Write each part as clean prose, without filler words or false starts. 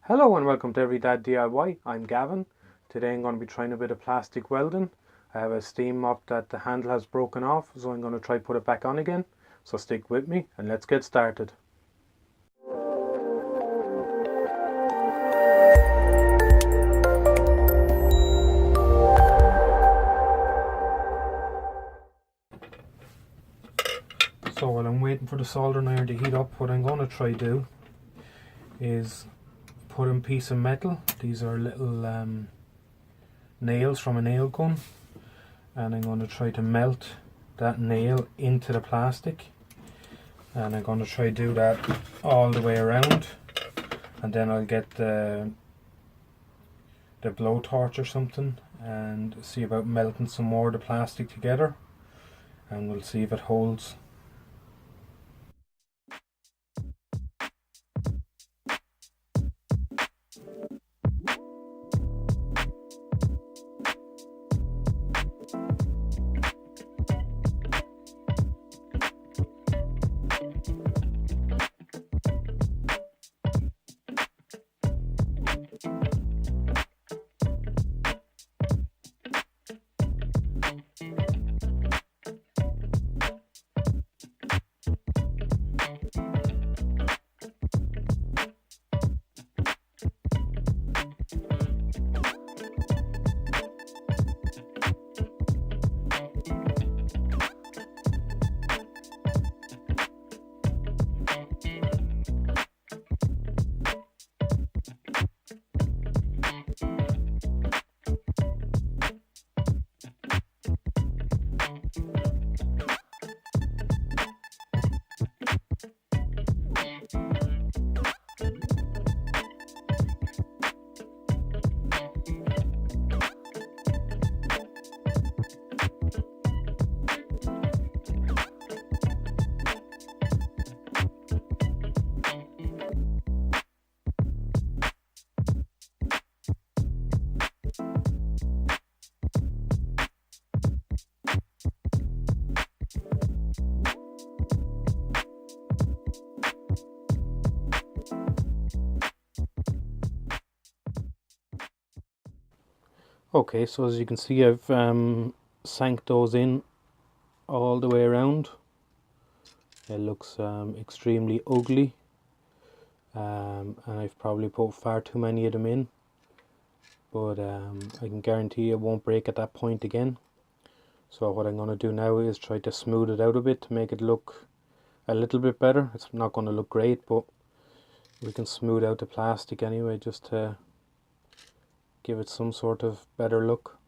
Hello and welcome to Every Dad DIY. I'm Gavin. Today I'm going to be trying a bit of plastic welding. I have a steam mop that the handle has broken off, so I'm going to try put it back on again. So stick with me and let's get started. So while I'm waiting for the soldering iron to heat up, what I'm going to try do is put in a piece of metal. These are little nails from a nail gun, and I'm going to try to melt that nail into the plastic, and I'm going to try to do that all the way around, and then I'll get the blowtorch or something and see about melting some more of the plastic together, and we'll see if it holds. Okay, so as you can see, I've sank those in all the way around. It looks extremely ugly, and I've probably put far too many of them in, but I can guarantee it won't break at that point again. So what I'm going to do now is try to smooth it out a bit to make it look a little bit better. It's not going to look great, but we can smooth out the plastic anyway, just to give it some sort of better look.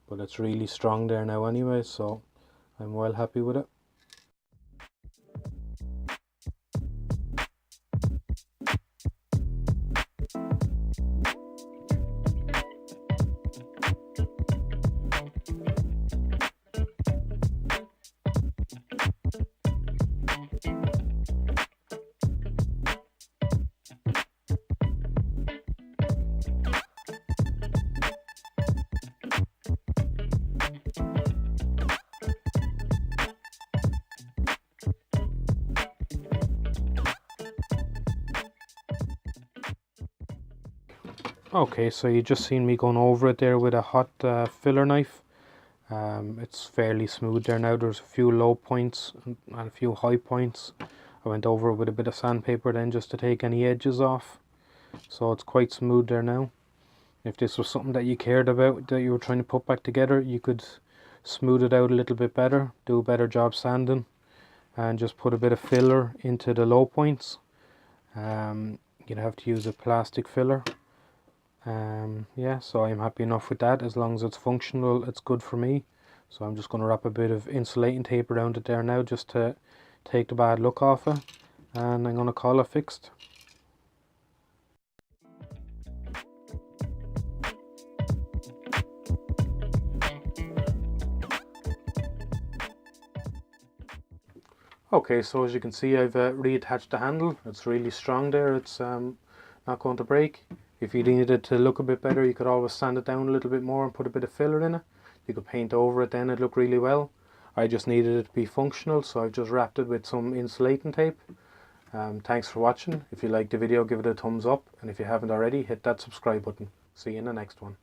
But it's really strong there now anyway, so I'm well happy with it. Okay, so you just seen me going over it there with a hot filler knife. It's fairly smooth there now. There's a few low points and a few high points. I went over it with a bit of sandpaper then just to take any edges off. So it's quite smooth there now. If this was something that you cared about, that you were trying to put back together, you could smooth it out a little bit better, do a better job sanding, and just put a bit of filler into the low points. You'd have to use a plastic filler. Yeah, so I'm happy enough with that. As long as it's functional, it's good for me. So I'm just going to wrap a bit of insulating tape around it there now, just to take the bad look off it, and I'm going to call it fixed. Okay, so as you can see, I've reattached the handle. It's really strong there. It's not going to break. If you needed it to look a bit better, you could always sand it down a little bit more and put a bit of filler in it. You could paint over it, then it'd look really well. I just needed it to be functional, so I've just wrapped it with some insulating tape, Thanks for watching. If you liked the video, give it a thumbs up, and if you haven't already, hit that subscribe button. See you in the next one.